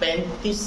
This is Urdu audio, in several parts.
35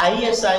ISI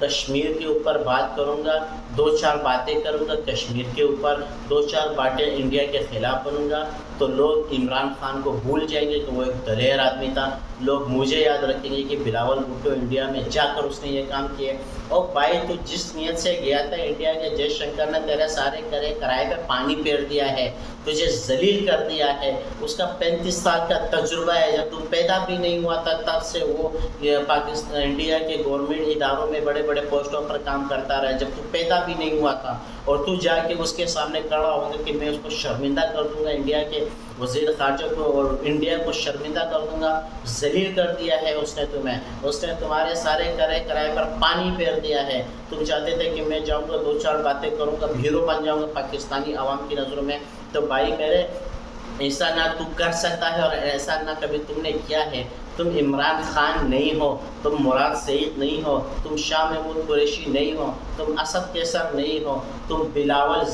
کشمیر کے اوپر بات کروں گا، 2-4 باتیں کروں گا کشمیر کے اوپر، 2-4 باتیں انڈیا کے خلاف کروں گا، تو لوگ عمران خان کو بھول جائیں گے کہ وہ ایک دلیر آدمی تھا، لوگ مجھے یاد رکھیں گے کہ بلاول بھٹو انڈیا میں جا کر اس نے یہ کام کیا۔ اور بھائی تو جس نیت سے گیا تھا انڈیا کے، جے شنکر نے تیرے سارے کرائے پہ پانی پھیر دیا ہے، تجھے ذلیل کر دیا ہے، اس کا 35 سال کا تجربہ ہے، جب تو پیدا بھی نہیں ہوا تھا تب سے وہ پاکستان انڈیا کے گورنمنٹ اداروں میں بڑے بڑے پوسٹوں پر کام کرتا رہا، جب تو پیدا بھی نہیں ہوا تھا، اور تو جا کے اس کے سامنے کھڑا ہوگا کہ میں اس کو شرمندہ کر دوں گا، انڈیا کے وزیر خارجہ کو اور انڈیا کو شرمندہ کر دوں گا، ذلیل کر دیا ہے اس نے تمہیں، اس نے تمہارے سارے کرائے پر پانی پھیر دیا ہے۔ تم چاہتے تھے کہ میں جاؤں گا 2-4 باتیں کروں گا، ہیرو بن جاؤں گا پاکستانی عوام کی نظروں میں، تو بھائی میرے ایسا نہ تو کر سکتا ہے، اور ایسا نہ کبھی تم نے کیا ہے۔ تم عمران خان نہیں ہو، تم مراد سعید نہیں ہو، تم شاہ محمود قریشی نہیں ہو، تم اسد کیسر نہیں ہو، تم بلاول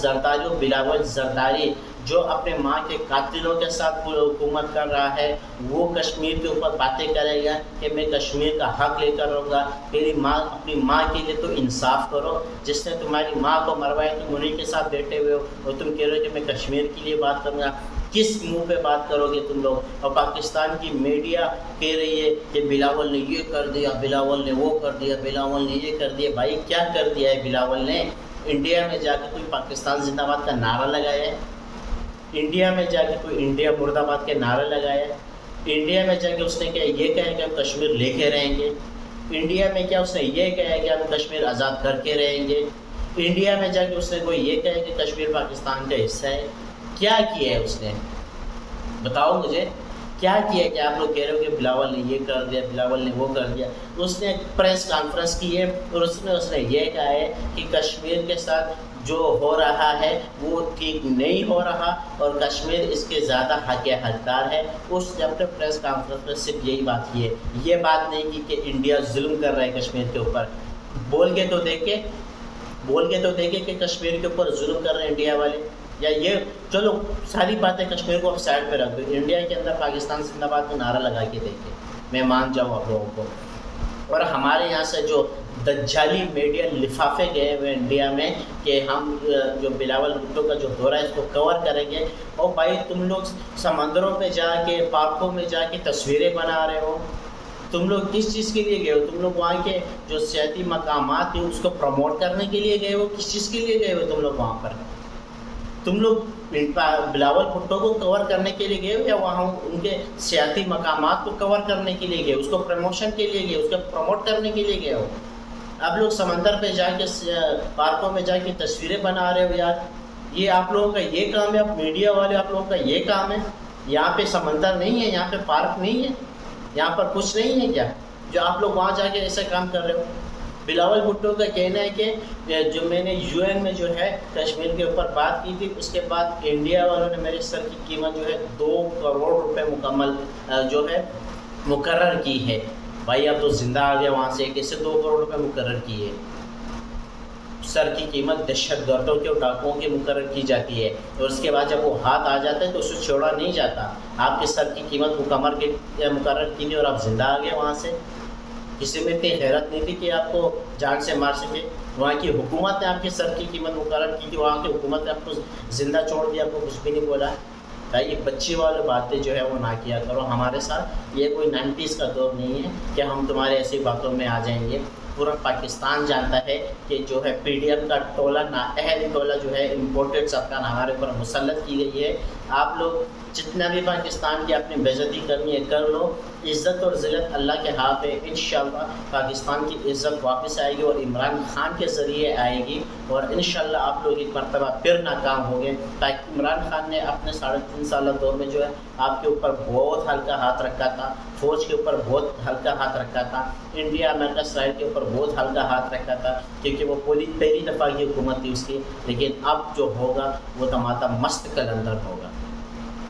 زرداری جو اپنے ماں کے قاتلوں کے ساتھ حکومت کر رہا ہے، وہ کشمیر کے اوپر باتیں کرے گا کہ میں کشمیر کا حق لے کر رہوں گا۔ میری ماں، اپنی ماں کے لیے تو انصاف کرو، جس نے تمہاری ماں کو مروایا تم انہیں کے ساتھ بیٹھے ہوئے ہو، اور تم کہہ رہے ہو کہ میں کشمیر کے لیے بات کروں گا۔ کس منہ پہ بات کرو گے تم لوگ؟ اور پاکستان کی میڈیا کہہ رہی ہے کہ بلاول نے یہ کر دیا، بلاول نے وہ کر دیا، بلاول نے یہ کر دیا۔ بھائی کیا کر دیا ہے بلاول نے؟ انڈیا میں جا کے کوئی پاکستان زندہ باد کا نعرہ لگایا ہے؟ انڈیا میں جا کے کوئی انڈیا مرد آباد کے نعرہ لگایا ہے؟ انڈیا میں جا کے اس نے کیا یہ کہا کہ ہم کشمیر لے کے رہیں گے؟ انڈیا میں کیا اس نے یہ کہا کہ ہم کشمیر آزاد کر کے رہیں گے؟ انڈیا میں جا کے اس نے کوئی یہ کہا کہ کشمیر پاکستان کا حصہ ہے؟ کیا کیا ہے اس نے؟ بتاؤ مجھے کیا کیا کہ آپ لوگ کہہ رہے ہو کہ بلاول نے یہ کر دیا، بلاول نے وہ کر دیا۔ اس نے پریس کانفرنس کی ہے اور اس نے یہ کہا ہے کہ کشمیر کے ساتھ جو ہو رہا ہے وہ ٹھیک نہیں ہو رہا، اور کشمیر اس کے زیادہ حقدار ہے۔ اس نے اپنے پریس کانفرنس میں صرف یہی بات کی ہے، یہ بات نہیں کی کہ انڈیا ظلم کر رہا ہے کشمیر کے اوپر۔ بول کے تو دیکھے کہ کشمیر کے اوپر ظلم کر رہے ہیں انڈیا والے، یا یہ چلو ساری باتیں کشمیر کو سائڈ پہ رکھ دو، انڈیا کے اندر پاکستان زندہ باد کو نعرہ لگا کے دیکھیں، میں مان جاؤں آپ لوگوں کو۔ اور ہمارے یہاں سے جو دجالی میڈیا لفافے گئے ہوئے انڈیا میں کہ ہم جو بلاول بھٹو کا جو دورہ ہے اس کو کور کریں گے، اور بھائی تم لوگ سمندروں پہ جا کے، پارکوں میں جا کے تصویریں بنا رہے ہو، تم لوگ کس چیز کے لیے گئے ہو؟ تم لوگ وہاں کے جو سیاحتی مقامات ہیں اس کو پروموٹ کرنے کے لیے گئے ہو؟ کس چیز کے لیے گئے ہو تم لوگ وہاں پر؟ تم لوگ بلاول بھٹو کو کور کرنے کے لیے گئے ہو، یا وہاں ان کے سیاحتی مقامات کو کور کرنے کے لیے گئے، اس کو پروموشن کے لیے گئے، اس کو پروموٹ کرنے کے لیے گئے ہو؟ آپ لوگ سمندر پہ جا کے، پارکوں میں جا کے تصویریں بنا رہے ہو یار، یہ آپ لوگوں کا یہ کام ہے؟ آپ میڈیا والے، آپ لوگوں کا یہ کام ہے؟ یہاں پہ سمندر نہیں ہے، یہاں پہ پارک نہیں ہے، یہاں پر کچھ نہیں ہے کیا جو آپ لوگ وہاں جا کے ایسے کام کر رہے ہو؟ بلاول بھٹو کا کہنا ہے کہ جو میں نے یو این میں جو ہے کشمیر کے اوپر بات کی تھی، اس کے بعد انڈیا والوں نے میرے سر کی قیمت جو ہے 2 کروڑ روپے مکمل جو ہے مقرر کی ہے۔ بھائی اب تو زندہ آ گیا وہاں سے، کیسے 2 کروڑ روپے مقرر کی ہے؟ سر کی قیمت دہشت گردوں کے اور ڈاکوؤں کی مقرر کی جاتی ہے، اور اس کے بعد جب وہ ہاتھ آ جاتا ہے تو اسے چھوڑا نہیں جاتا۔ آپ کے سر کی قیمت مقرر کی تھی اور آپ زندہ آ گئے وہاں سے۔ کسی میں اتنی حیرت نہیں تھی کہ آپ کو جان سے مار سکے؟ وہاں کی حکومت نے آپ کے سر کی قیمت مقرر کی تھی، وہاں کی حکومت نے آپ کو زندہ چھوڑ دیا، آپ کو کچھ بھی نہیں بولا۔ یہ بچی والی باتیں جو ہے وہ نہ کیا کرو ہمارے ساتھ۔ یہ کوئی 90s کا دور نہیں ہے کہ ہم تمہارے ایسی باتوں میں آ جائیں گے۔ پورا پاکستان جانتا ہے کہ جو ہے پی ڈی ایم کا ٹولہ، نااہل ٹولہ جو ہے امپورٹڈ سرکار ہمارے اوپر مسلط کی گئی ہے۔ آپ لوگ جتنا بھی پاکستان کی اپنی بےعزتی کرنی ہے کر لو، عزت اور ذلت اللہ کے ہاتھ ہے۔ انشاءاللہ پاکستان کی عزت واپس آئے گی، اور عمران خان کے ذریعے آئے گی، اور انشاءاللہ آپ لوگ ایک مرتبہ پھر ناکام ہو گئے۔ تاکہ عمران خان نے اپنے 3.5 سالہ دور میں جو ہے آپ کے اوپر بہت ہلکا ہاتھ رکھا تھا، فوج کے اوپر بہت ہلکا ہاتھ رکھا تھا، انڈیا امریکہ اسرائیل کے اوپر بہت ہلکا ہاتھ رکھا تھا، کیونکہ وہ پہلی دفعہ کی حکومت تھی اس کی۔ لیکن اب جو ہوگا وہ دمادم مست قلندر ہوگا۔